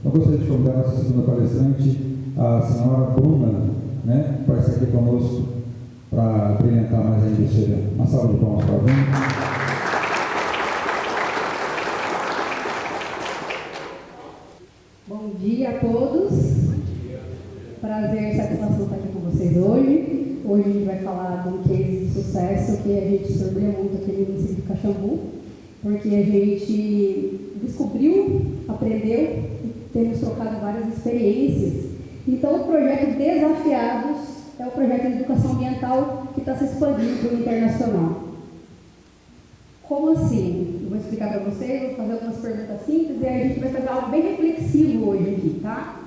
Eu gostaria de convidar a nossa segunda palestrante, a senhora Bruna, né, para estar aqui conosco, para brilhantar mais ainda esse evento. Uma salva de palmas para a Bruna. Bom dia a todos. Prazer e satisfação estar aqui com vocês hoje. Hoje a gente vai falar de um case de sucesso que a gente surpreendeu muito aqui no município de Caxambu, porque a gente descobriu, aprendeu e temos trocado várias experiências. Então, o projeto Desafiados é o projeto de educação ambiental que está se expandindo para o internacional. Como assim? Eu vou explicar para vocês, vou fazer algumas perguntas simples e aí a gente vai fazer algo bem reflexivo hoje aqui, tá?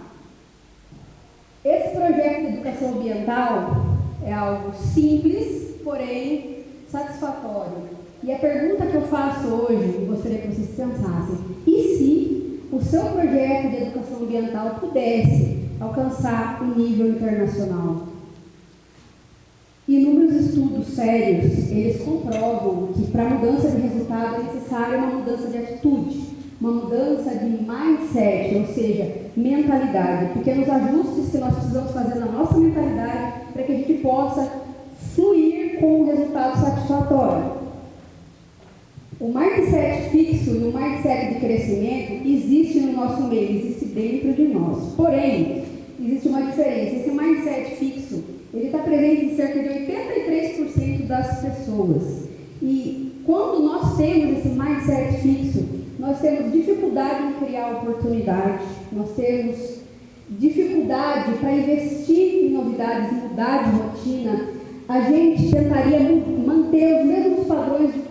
Esse projeto de educação ambiental é algo simples, porém satisfatório. E a pergunta que eu faço hoje, gostaria que vocês pensassem: e se o seu projeto de educação ambiental pudesse alcançar o nível internacional? Inúmeros estudos sérios, eles comprovam que para a mudança de resultado é necessária uma mudança de atitude, uma mudança de mindset, ou seja, mentalidade, pequenos ajustes que nós precisamos fazer na nossa mentalidade para que a gente possa fluir com um resultado satisfatório. O mindset fixo e o mindset de crescimento existe no nosso meio, existe dentro de nós. Porém, existe uma diferença. Esse mindset fixo, ele está presente em cerca de 83% das pessoas. E quando nós temos esse mindset fixo, nós temos dificuldade em criar oportunidade, nós temos dificuldade para investir em novidades, mudar de rotina. A gente tentaria manter os mesmos padrões de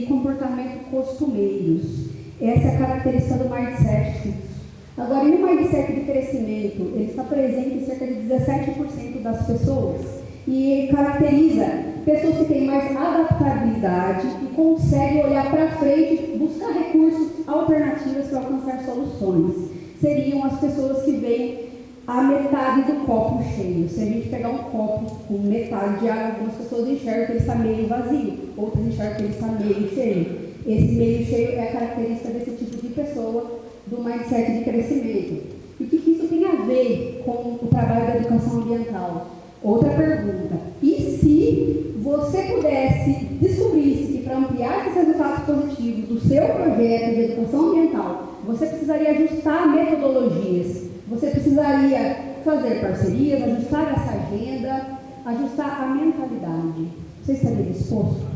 comportamento costumeiros. Essa é a característica do mindset fixo. Agora, e o mindset de crescimento? Ele está presente em cerca de 17% das pessoas e caracteriza pessoas que têm mais adaptabilidade e conseguem olhar para frente, buscar recursos alternativos para alcançar soluções. Seriam as pessoas que veem a metade do copo cheio. Se a gente pegar um copo com metade de água, algumas pessoas enxergam que ele está meio vazio, outras enxergam que ele está meio cheio. Esse meio cheio é a característica desse tipo de pessoa do mindset de crescimento. E o que isso tem a ver com o trabalho da educação ambiental? Outra pergunta: e se você pudesse, descobrisse que para ampliar esses resultados positivos do seu projeto de educação ambiental, você precisaria ajustar metodologias, você precisaria fazer parcerias, ajustar essa agenda, ajustar a mentalidade. Você estaria disposto?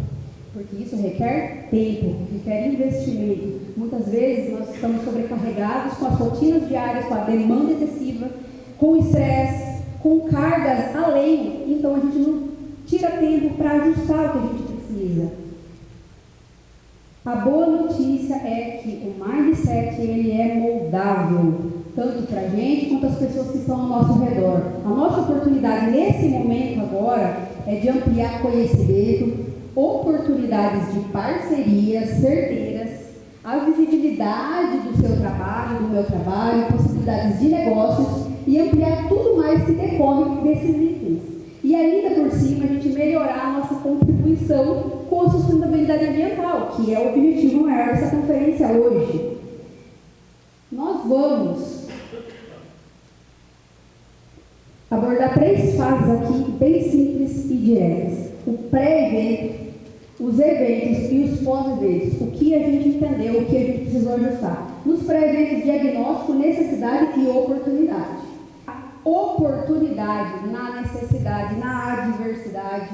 Porque isso requer tempo, requer investimento. Muitas vezes nós estamos sobrecarregados com as rotinas diárias, com a demanda excessiva, com o estresse, com cargas além, então a gente não tira tempo para ajustar o que a gente precisa. A boa notícia é que o mindset ele é moldável, tanto para a gente quanto as pessoas que estão ao nosso redor. A nossa oportunidade nesse momento agora é de ampliar conhecimento, oportunidades de parcerias certeiras, a visibilidade do seu trabalho, do meu trabalho, possibilidades de negócios e ampliar tudo mais que decorre desses itens. E ainda por cima, a gente melhorar a nossa contribuição com a sustentabilidade ambiental, que é o objetivo maior dessa conferência hoje. Nós vamos abordar 3 fases aqui, bem simples e diretas. O pré-evento, os eventos e os pós-eventos. O que a gente entendeu, o que a gente precisou ajustar. Nos pré-eventos, diagnóstico, necessidade e oportunidade. A oportunidade na necessidade, na adversidade.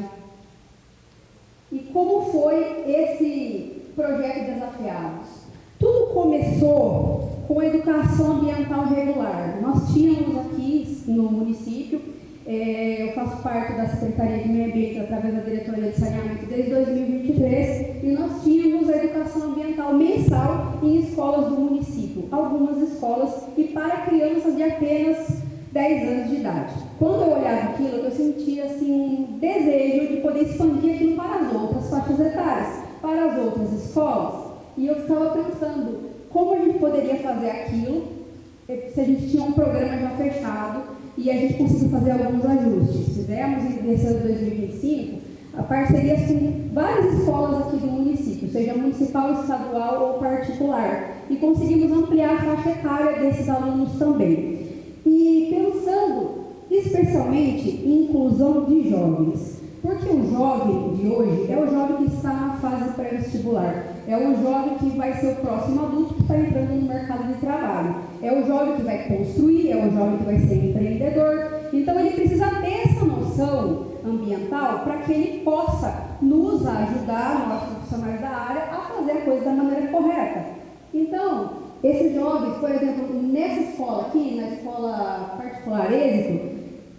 E como foi esse projeto Desafiados? Tudo começou com a educação ambiental regular. Nós tínhamos aqui no município, eu faço parte da Secretaria de Meio Ambiente através da Diretoria de Saneamento desde 2023 e nós tínhamos a educação ambiental mensal em escolas do município, algumas escolas e para crianças de apenas 10 anos de idade. Quando eu olhava aquilo, eu sentia assim, um desejo de poder expandir aquilo para as outras faixas etárias, para as outras escolas. E eu ficava pensando como a gente poderia fazer aquilo se a gente tinha um programa já fechado e a gente conseguiu fazer alguns ajustes. Fizemos, nesse ano de 2025, a parceria com várias escolas aqui do município, seja municipal, estadual ou particular, e conseguimos ampliar a faixa etária desses alunos também. E pensando especialmente em inclusão de jovens, porque o jovem de hoje é o jovem que está na fase pré-vestibular, é o jovem que vai ser o próximo adulto que está entrando no mercado de trabalho, é o jovem que vai construir, é o jovem que vai ser empreendedor. Então ele precisa ter essa noção ambiental para que ele possa nos ajudar, nós profissionais da área, a fazer a coisa da maneira correta. Então, esses jovens, por exemplo, nessa escola aqui, na escola particular Êxito,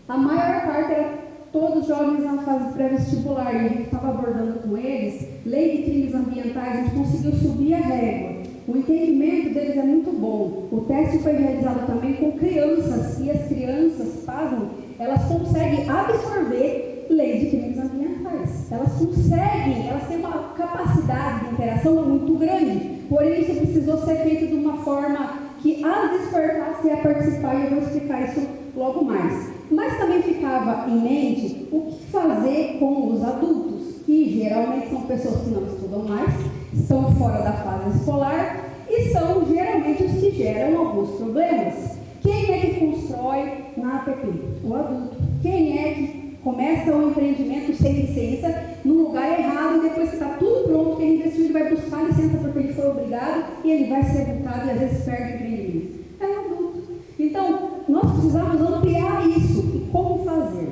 a maior parte era todos jovens na fase pré-vestibular, e a gente estava abordando com eles lei de crimes ambientais, a gente conseguiu subir a régua. O entendimento deles é muito bom. O teste foi realizado também com crianças, e as crianças, pasmem, elas conseguem absorver lei de crimes ambientais. Elas conseguem, elas têm uma capacidade de interação muito grande, porém isso precisou ser feito de uma forma que as despertasse a participar, e eu vou explicar isso logo mais. Mas também ficava em mente o que fazer com os adultos, que geralmente são pessoas que não estudam mais, estão fora da fase escolar e são geralmente os que geram alguns problemas. Quem é que constrói na APP? O adulto. Quem é que começa o empreendimento sem licença, no lugar errado, e depois que está tudo pronto, que ele investiu, ele vai buscar licença porque ele foi obrigado e ele vai ser multado e às vezes perde o empreendimento? É o adulto. Então, nós precisamos ampliar isso. E como fazer?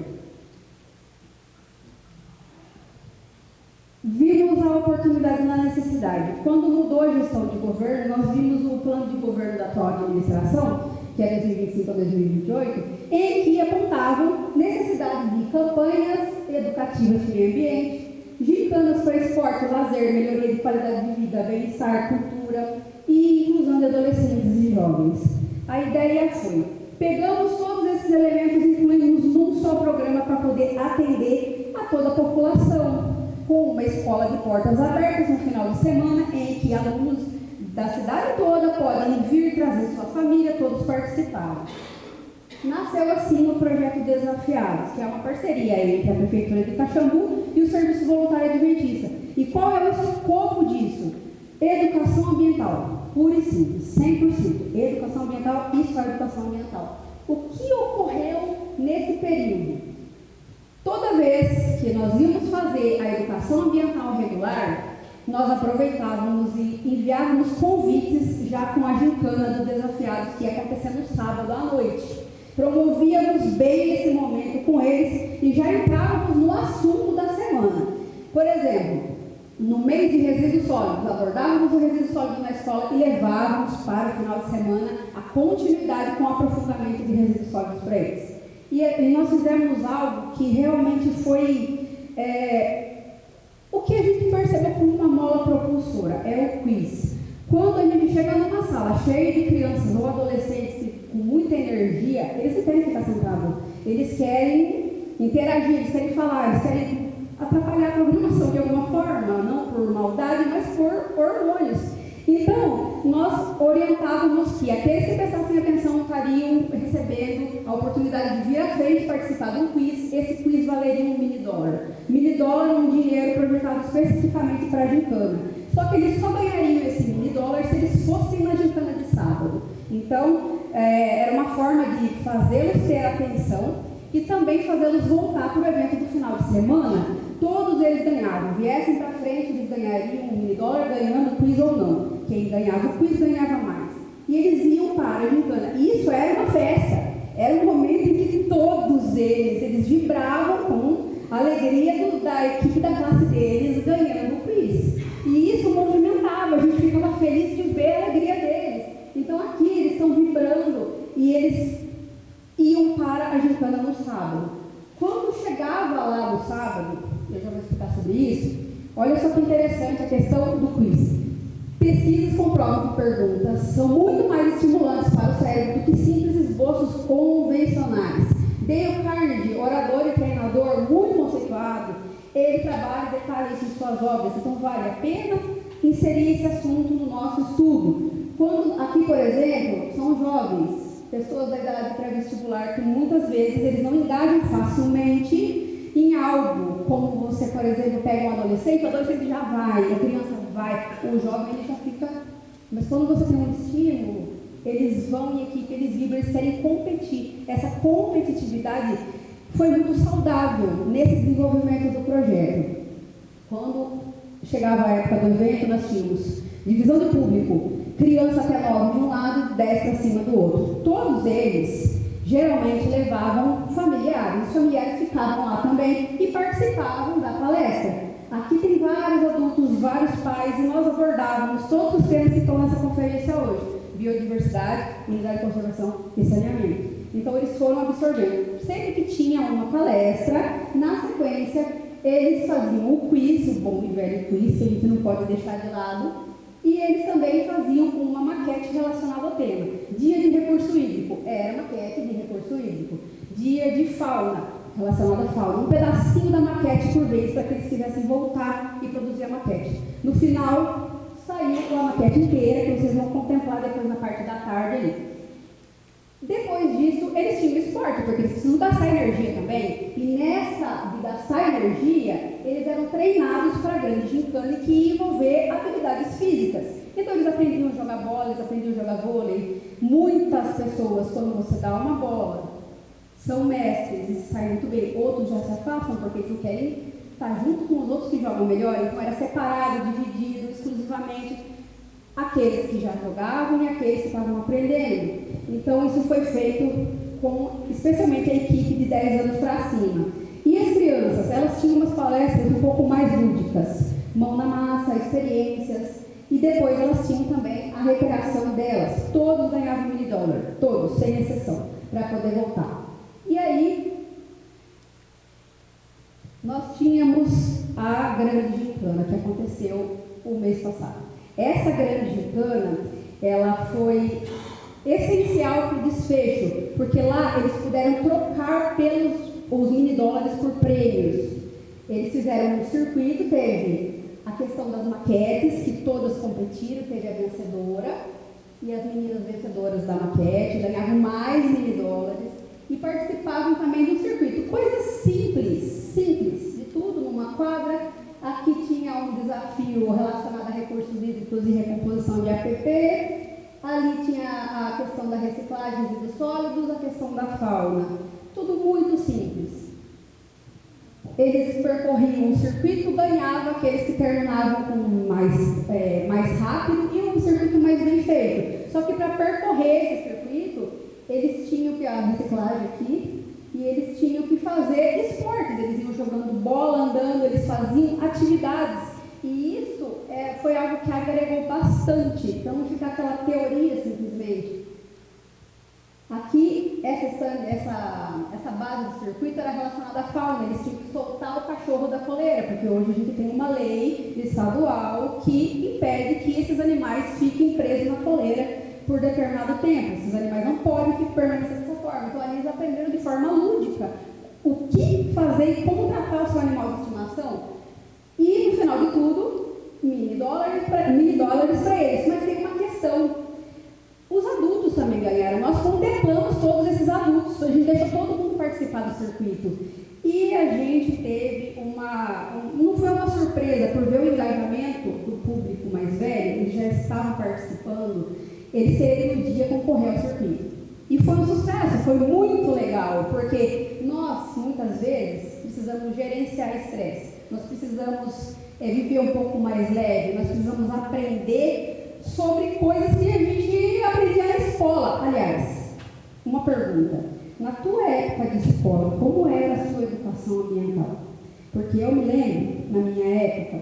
Vimos a oportunidade na necessidade. Quando mudou a gestão de governo, nós vimos o plano de governo da atual administração, que é 2025 a 2028, em que apontavam necessidade de campanhas educativas de meio ambiente, gincanas para esporte, lazer, melhoria de qualidade de vida, bem-estar, cultura e inclusão de adolescentes e jovens. A ideia foi: pegamos todos esses elementos e incluímos num só programa para poder atender a toda a população, com uma escola de portas abertas no final de semana, em que alunos da cidade toda podem vir trazer sua família, todos participaram. Nasceu assim o projeto Desafiados, que é uma parceria entre a Prefeitura de Caxambu e o Serviço Voluntário Adventista. E qual é o escopo disso? Educação ambiental, pura e simples, 100%. Educação ambiental e só educação ambiental. O que ocorreu nesse período? Toda vez que nós íamos fazer a educação ambiental regular, nós aproveitávamos e enviávamos convites já com a gincana do Desafiados, que ia acontecer no sábado à noite. Promovíamos bem esse momento com eles e já entrávamos no assunto da semana. Por exemplo, no mês de resíduos sólidos, abordávamos o resíduo sólido na escola e levávamos para o final de semana a continuidade com o aprofundamento de resíduos sólidos para eles. E nós fizemos algo que realmente foi o que a gente percebeu como uma mola propulsora, é o quiz. Quando a gente chega numa sala cheia de crianças ou adolescentes com muita energia, eles não querem ficar sentados, eles querem interagir, eles querem falar, eles querem atrapalhar a programação de alguma forma, não por maldade, mas por hormônios. Então, nós orientávamos que aqueles que prestassem atenção estariam recebendo a oportunidade de vir à frente e participar de um quiz. Esse quiz valeria $1 mini. $1 mini é um dinheiro projetado especificamente para a gincana. Só que eles só ganhariam esse $1 mini se eles fossem na gincana de sábado. Então, era uma forma de fazê-los ter atenção e também fazê-los voltar para o evento do final de semana. Todos eles ganhavam, viessem para frente, eles ganhariam $1 mini ganhando o quiz ou não. Quem ganhava o quiz ganhava mais. E eles iam para a gincana. E isso era uma festa. Era um momento em que todos eles vibravam com a alegria da equipe da classe deles ganhando o quiz. E isso movimentava, a gente ficava feliz de ver a alegria deles. Então aqui eles estão vibrando e eles iam para a gincana no sábado. Quando chegava lá no sábado, eu já vou explicar sobre isso, olha só que interessante a questão do quiz. Pesquisas comprovam que perguntas são muito mais estimulantes para o cérebro do que simples esboços convencionais. Dale Carnegie, orador e treinador muito conceituado, ele trabalha e detalha isso em suas obras, então vale a pena inserir esse assunto no nosso estudo. Quando, aqui, por exemplo, são jovens, pessoas da idade pré-vestibular, que muitas vezes eles não engajam facilmente em algo, como você, por exemplo, pega um adolescente, o adolescente já vai, a criança vai, o jovem ele já fica... Mas quando você tem um estímulo, eles vão em equipe, eles vibram, eles querem competir. Essa competitividade foi muito saudável nesse desenvolvimento do projeto. Quando chegava a época do evento, nós tínhamos divisão de público, criança até 9 de um lado, 10 para cima do outro. Todos eles geralmente levavam familiares. Os familiares ficavam lá também e participavam da palestra. Aqui tem vários adultos, vários pais, e nós abordávamos todos os temas que estão nessa conferência hoje: biodiversidade, unidade de conservação e saneamento. Então eles foram absorvendo. Sempre que tinha uma palestra, na sequência eles faziam o quiz, o bom e velho quiz, que a gente não pode deixar de lado. E eles também faziam uma maquete relacionada ao tema. Dia de recurso hídrico, era maquete de recurso hídrico. Dia de fauna, relacionada à fauna. Um pedacinho da maquete por vez, para que eles quisessem voltar e produzir a maquete. No final, saiu a maquete inteira, que vocês vão contemplar depois na parte da tarde ali. Depois disso, eles tinham esporte, porque eles precisam gastar energia também. E nessa de gastar energia, eles eram treinados para a grande gincana que ia envolver atividades físicas. Então eles aprendiam a jogar bola, eles aprendiam a jogar vôlei. Muitas pessoas, quando você dá uma bola, são mestres e se saem muito bem. Outros já se afastam porque eles não querem estar junto com os outros que jogam melhor. Então era separado, dividido exclusivamente aqueles que já jogavam e aqueles que estavam aprendendo. Então isso foi feito com especialmente a equipe de 10 anos para cima. E as crianças, elas tinham umas palestras um pouco mais lúdicas, mão na massa, experiências, e depois elas tinham também a recreação delas. Todos ganhavam $1.000, todos, sem exceção, para poder voltar. E aí, nós tínhamos a grande gincana que aconteceu o mês passado. Essa grande gincana, ela foi essencial para o desfecho, porque lá eles puderam trocar os $1.000 por prêmios. Eles fizeram um circuito, teve a questão das maquetes, que todas competiram, teve a vencedora, e as meninas vencedoras da maquete ganhavam mais $1.000 e participavam também do circuito. Coisas simples, de tudo numa quadra. Aqui tinha um desafio relacionado a recursos hídricos e recomposição de APP. Ali tinha a questão da reciclagem de resíduos sólidos, a questão da fauna. Tudo muito simples. Eles percorriam um circuito, ganhavam aqueles que terminavam com mais rápido e um circuito mais bem feito. Só que para percorrer esse circuito, eles tinham que a reciclagem aqui, e eles tinham que fazer esportes. Eles iam jogando bola, andando, eles faziam atividades. E isso foi algo que agregou bastante, para não ficar aquela teoria simplesmente. Aqui, essa base do circuito era relacionada à fauna. Eles tinham que soltar o cachorro da coleira, porque hoje a gente tem uma lei estadual que impede que esses animais fiquem presos na coleira por determinado tempo. Esses animais não podem permanecer dessa forma. Então, ali eles aprenderam de forma lúdica o que fazer e como tratar o seu animal de estimação. E, no final de tudo, $1.000 para eles. Mas tem uma questão. Os adultos também ganharam. Nós contemplamos todos esses adultos. A gente deixou todo mundo participar do circuito. E a gente teve não foi uma surpresa, por ver o engajamento do público mais velho, eles já estavam participando, eles teriam no dia concorrer ao circuito. E foi um sucesso, foi muito legal, porque nós, muitas vezes, precisamos gerenciar estresse. Nós precisamos viver um pouco mais leve, nós precisamos aprender sobre coisas que a gente aprendia na escola. Aliás, uma pergunta: na tua época de escola, como era a sua educação ambiental? Porque eu me lembro, na minha época,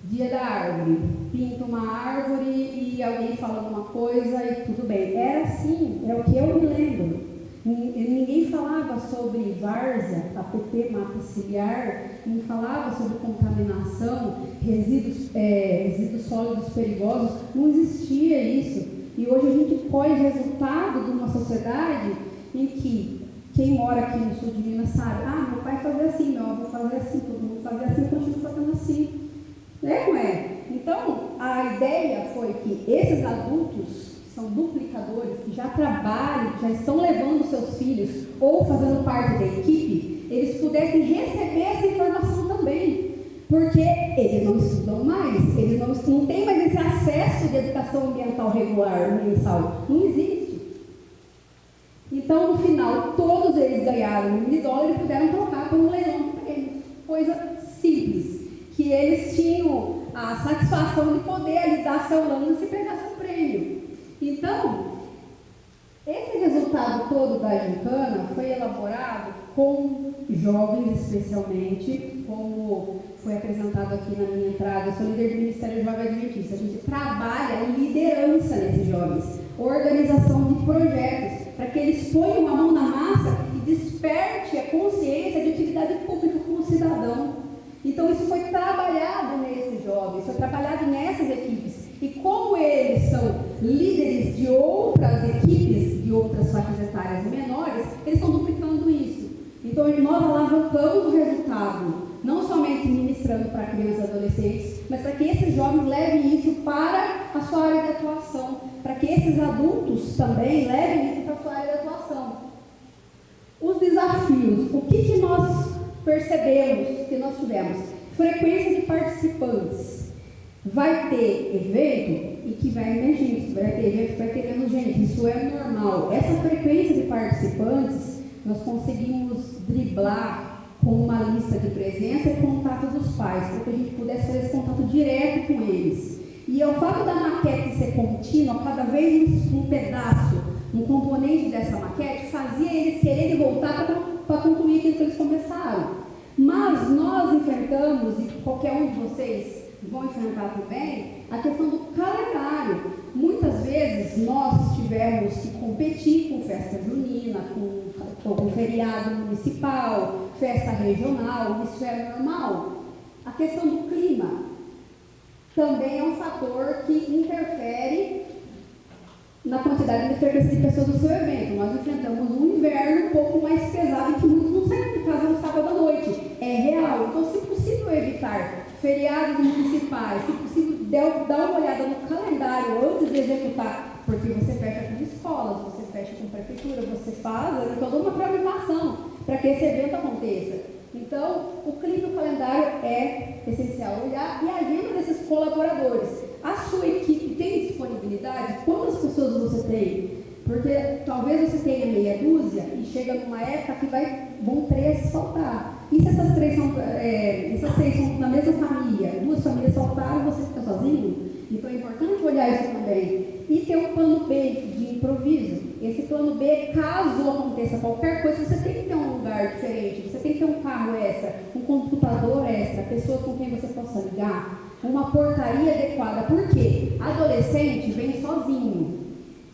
dia da árvore, pinta uma árvore e alguém fala alguma coisa e tudo bem. Era assim, é o que eu me lembro. Ninguém falava sobre várzea, APP, mata ciliar, não falava sobre contaminação, resíduos sólidos perigosos, não existia isso. E hoje a gente colhe resultado de uma sociedade em que quem mora aqui no sul de Minas sabe: meu pai fazia assim, meu avô fazia assim, todo mundo fazia assim, continua fazendo assim. Não é? Então, a ideia foi que esses adultos são duplicadores, que já trabalham, já estão levando seus filhos ou fazendo parte da equipe, eles pudessem receber essa informação também. Porque eles não estudam mais, eles não têm mais esse acesso de educação ambiental regular, mensal. Não existe. Então, no final, todos eles ganharam $1.000 e puderam trocar por um leilão de prêmios. Coisa simples. Que eles tinham a satisfação de poder ali dar seu lance e pegar seu prêmio. Então, esse resultado todo da gincana foi elaborado com jovens, especialmente, como foi apresentado aqui na minha entrada. Eu sou líder do Ministério Jovem Adventista. A gente trabalha em liderança nesses jovens, organização de projetos, para que eles ponham a mão na massa e desperte a consciência de utilidade pública como cidadão. Então, isso foi trabalhado nesses jovens, foi trabalhado nessas equipes. E como eles são líderes de outras equipes, de outras faixas etárias menores, eles estão duplicando isso. Então, nós alavancamos o resultado, não somente ministrando para crianças e adolescentes, mas para que esses jovens levem isso para a sua área de atuação, para que esses adultos também levem isso para a sua área de atuação. Os desafios, o que nós percebemos que nós tivemos? Frequência de participantes. Vai ter evento e que vai emergir, vai ter evento que vai ter menos gente, isso é normal. Essa frequência de participantes nós conseguimos driblar com uma lista de presença e contato dos pais, para que a gente pudesse fazer esse contato direto com eles. E o fato da maquete ser contínua, cada vez um pedaço, um componente dessa maquete, fazia eles quererem voltar para concluir aquilo que eles começaram. Mas nós enfrentamos, e qualquer um de vocês vão enfrentar também, a questão do calendário. Muitas vezes nós tivemos que competir com festa junina, com feriado municipal, festa regional, isso é normal. A questão do clima também é um fator que interfere na quantidade de frequência de pessoas do seu evento. Nós enfrentamos um inverno um pouco mais pesado e que muitos não saem de casa no sábado à noite. É real. Então, se possível evitar feriados municipais, se possível dar uma olhada no calendário antes de executar, porque você fecha com escolas, você fecha com prefeitura, você faz toda uma programação para que esse evento aconteça. Então, o clima e o calendário é essencial olhar, e a agenda desses colaboradores. A sua equipe tem disponibilidade? Quantas pessoas você tem? Porque talvez você tenha meia dúzia e chega numa época que vão 3 faltar. E se essas 3 são na mesma família, 2 famílias faltaram e você fica sozinho? Então é importante olhar isso também. E ter um plano B de improviso. Esse plano B, caso aconteça qualquer coisa, você tem que ter um lugar diferente, você tem que ter um carro extra, um computador extra, pessoas com quem você possa ligar, uma portaria adequada. Por quê? Adolescente vem sozinho.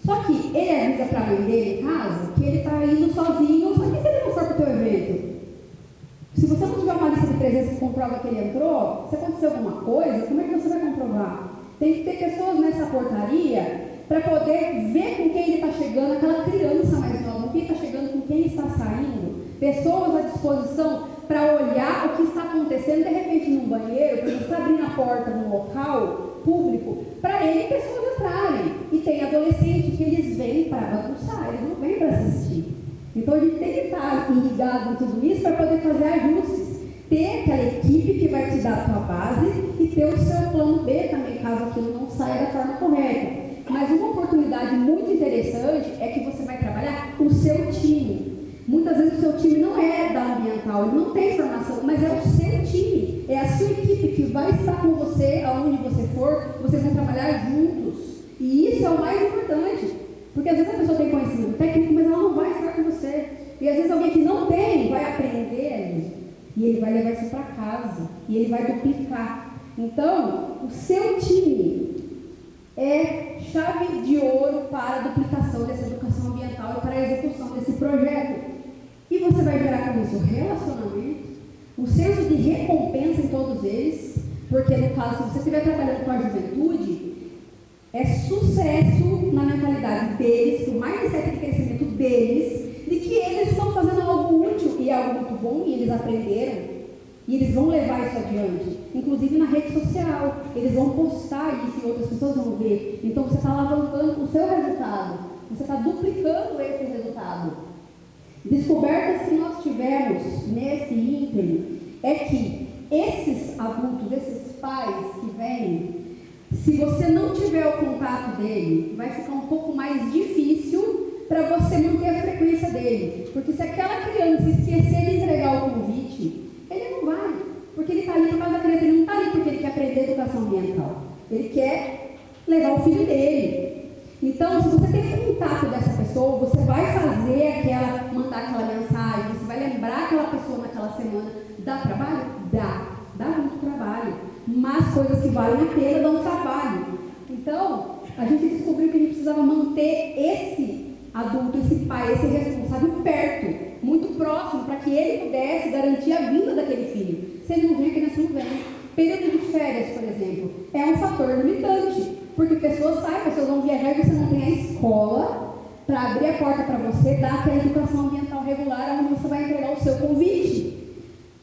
Só que ele avisa para a mãe dele em casa que ele está indo sozinho, só que se ele não for para o teu evento, se você não tiver uma lista de presença que comprova que ele entrou, se acontecer alguma coisa, como é que você vai comprovar? Tem que ter pessoas nessa portaria para poder ver com quem ele está chegando, aquela criança mais nova, com quem está chegando, com quem está saindo, pessoas à disposição para olhar o que está acontecendo, de repente num banheiro, quando você está abrindo a porta num local público, para ele pessoas entrarem. E tem adolescentes que eles vêm para bagunçar, eles não vêm para assistir. Então a gente tem que estar ligado em tudo isso para poder fazer ajustes. Ter aquela equipe que vai te dar a tua base e ter o seu plano B também, caso aquilo não saia da forma correta. Mas uma oportunidade muito interessante é que você vai trabalhar com o seu time. Muitas vezes o seu time não é da ambiental, ele não tem formação, mas é o seu time, é a sua equipe que vai estar com você aonde você for, vocês vão trabalhar juntos. E isso é o mais importante, porque às vezes a pessoa tem conhecimento técnico, mas ela não vai estar com você. E às vezes alguém que não tem vai aprender ali, e ele vai levar isso para casa, e ele vai duplicar. Então, o seu time é chave de ouro para a duplicação dessa educação ambiental e para a execução desse projeto. E você vai gerar com isso relacionamento, um senso de recompensa em todos eles, porque no caso, se você estiver trabalhando com a juventude, é sucesso na mentalidade deles, o mindset de crescimento deles, de que eles estão fazendo algo útil e algo muito bom, e eles aprenderam, e eles vão levar isso adiante, inclusive na rede social, eles vão postar isso e outras pessoas vão ver. Então você está alavancando o seu resultado, você está duplicando esse resultado. Descobertas que nós tivemos tivemos nesse ínterim é que esses adultos, esses pais que vêm, se você não tiver o contato dele, vai ficar um pouco mais difícil para você manter a frequência dele. Porque se aquela criança esquecer de entregar o convite, ele não vai. Porque ele está ali por causa da criança, ele não está ali porque ele quer aprender educação ambiental. Ele quer levar o filho dele. Então, se você tem contato dessa pessoa, você vai mandar aquela mensagem, você vai lembrar aquela pessoa naquela semana. Dá trabalho? Dá muito trabalho. Mas coisas que valem a pena dão trabalho. Então, a gente descobriu que a gente precisava manter esse adulto, esse pai, esse responsável perto, muito próximo, para que ele pudesse garantir a vinda daquele filho. Se ele não vem, a criança não vem. Período de férias, por exemplo, é um fator limitante, porque pessoas vão viajar e você não tem a escola para abrir a porta para você, dar aquela educação ambiental regular, onde você vai entregar o seu convite.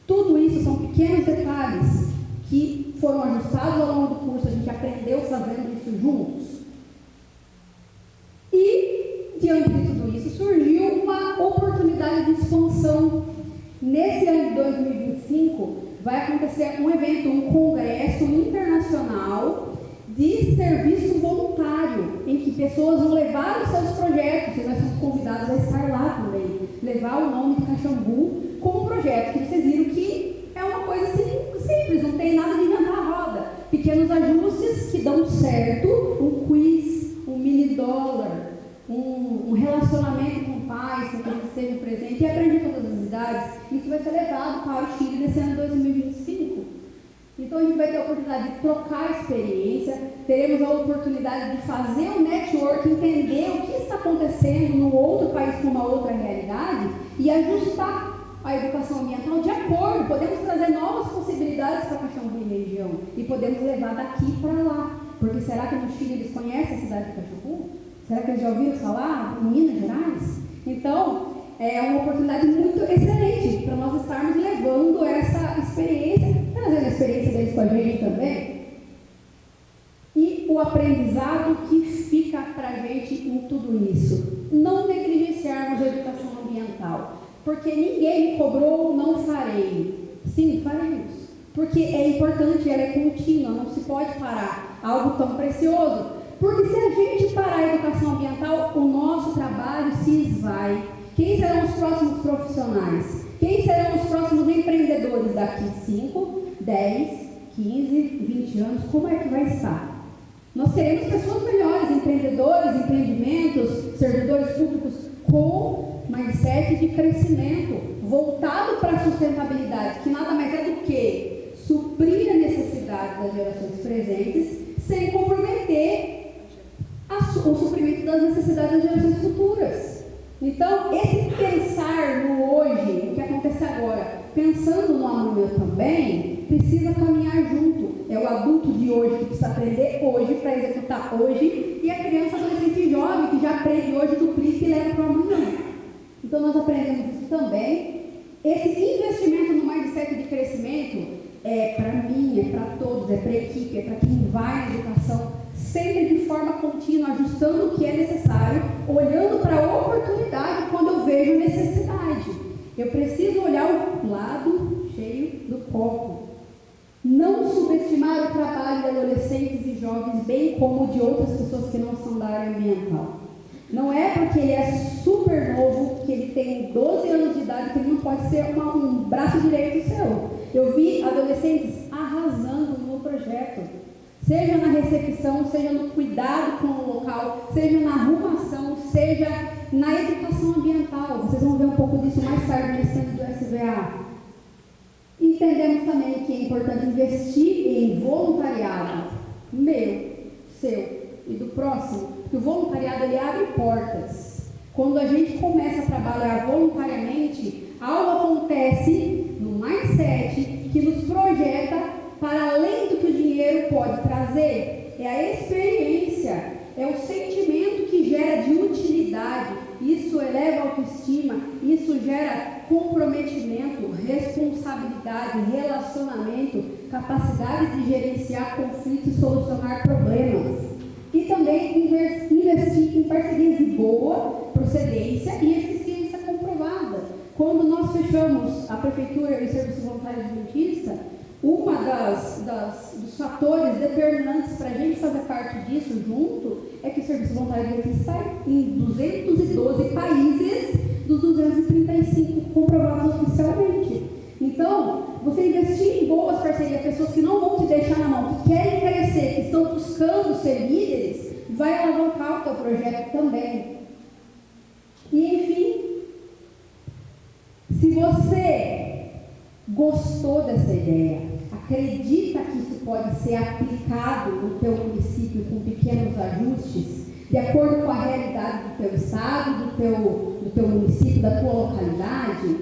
Tudo isso são pequenos detalhes que foram ajustados ao longo do curso, a gente aprendeu fazendo isso juntos. E, diante de tudo isso, surgiu uma oportunidade de expansão. Nesse ano de 2025, vai acontecer um evento, um congresso internacional de serviço voluntário, em que pessoas vão levar os seus projetos, e nós somos convidados a estar lá também, levar o nome de Caxambu como projeto, que vocês viram que é uma coisa assim, simples, não tem nada de inventar a roda. Pequenos ajustes que dão certo, um quiz, um mini dólar, um relacionamento com pais, com quem esteja presente, e aprende todas as idades. Isso vai ser levado para o Chile nesse ano 2025. Então a gente vai ter a oportunidade de trocar experiência, teremos a oportunidade de fazer um network, entender o que está acontecendo no outro país com uma outra realidade e ajustar a educação ambiental de acordo. Podemos trazer novas possibilidades para Caxambu e região e podemos levar daqui para lá. Porque será que no Chile eles conhecem a cidade de Caxambu? Será que eles já ouviram falar em Minas Gerais? Então, é uma oportunidade muito excelente para nós estarmos levando essa experiência, trazendo a experiência deles com a gente também. E o aprendizado que fica para a gente em tudo isso. Não negligenciarmos a educação ambiental. Porque ninguém me cobrou, não farei. Sim, faremos. Porque é importante, ela é contínua, não se pode parar. Algo tão precioso. Porque se a gente parar a educação ambiental, o nosso trabalho se esvai. Quem serão os próximos profissionais? Quem serão os próximos empreendedores daqui 5, 10, 15, 20 anos? Como é que vai estar? Nós queremos pessoas melhores, empreendedores, empreendimentos, servidores públicos com mindset de crescimento, voltado para a sustentabilidade, que nada mais é do que suprir a necessidade das gerações presentes, sem comprometer o suprimento das necessidades das gerações futuras. Então, esse pensar no hoje, no que acontece agora, pensando no amanhã também, precisa caminhar junto. É o adulto de hoje que precisa aprender hoje para executar hoje, e a criança, adolescente e jovem que já aprende hoje, duplica e leva para o amanhã. Então, nós aprendemos isso também. Esse investimento no mindset de crescimento é para mim, é para todos, é para a equipe, é para quem vai na educação, sempre de forma contínua, ajustando o que é necessário, olhando para a oportunidade quando eu vejo necessidade. Eu preciso olhar o lado cheio do copo. Não subestimar o trabalho de adolescentes e jovens, bem como de outras pessoas que não são da área ambiental. Não é porque ele é super novo, que ele tem 12 anos de idade, que ele não pode ser um braço direito seu. Eu vi adolescentes arrasando no projeto. Seja na recepção, seja no cuidado com o local, seja na arrumação, seja na educação ambiental. Vocês vão ver um pouco disso mais tarde nesse centro do SVA. Entendemos também que é importante investir em voluntariado, meu, seu e do próximo, porque o voluntariado ele abre portas. Quando a gente começa a trabalhar voluntariamente, algo acontece no mindset que nos projeta para além do que o dinheiro pode trazer. É a experiência, é o sentimento que gera de utilidade. Isso eleva a autoestima, isso gera comprometimento, responsabilidade, relacionamento, capacidade de gerenciar conflitos e solucionar problemas. E também investir em parcerias de boa procedência e eficiência comprovada. Quando nós fechamos a Prefeitura e o Serviço Voluntário Adventista, dos fatores determinantes para a gente fazer parte disso junto é que o Serviço Voluntário Adventista está em 212 países dos 235 comprovados oficialmente. Então, você investir em boas parcerias, pessoas que não vão te deixar na mão, que querem crescer, que estão buscando ser líderes, vai alavancar o teu projeto também. E, enfim, se você gostou dessa ideia, acredita que isso pode ser aplicado no teu município com pequenos ajustes, de acordo com a realidade do teu estado, do teu município, da tua localidade,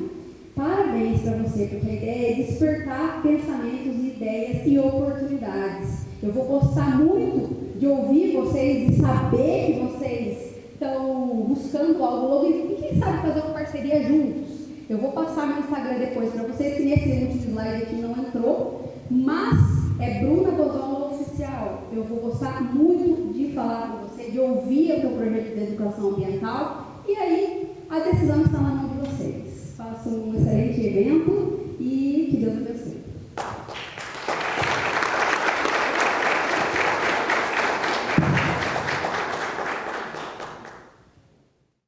parabéns para você, porque a ideia é despertar pensamentos, ideias e oportunidades. Eu vou gostar muito de ouvir vocês e saber que vocês estão buscando algo logo e quem sabe fazer uma parceria juntos. Eu vou passar meu Instagram depois para vocês, que nesse último slide aqui não entrou, mas é Bruna Bozola Oficial. Eu vou gostar muito de falar com você, de ouvir o teu projeto de educação ambiental, e aí a decisão está na mão de vocês. Façam um excelente evento e que Deus abençoe.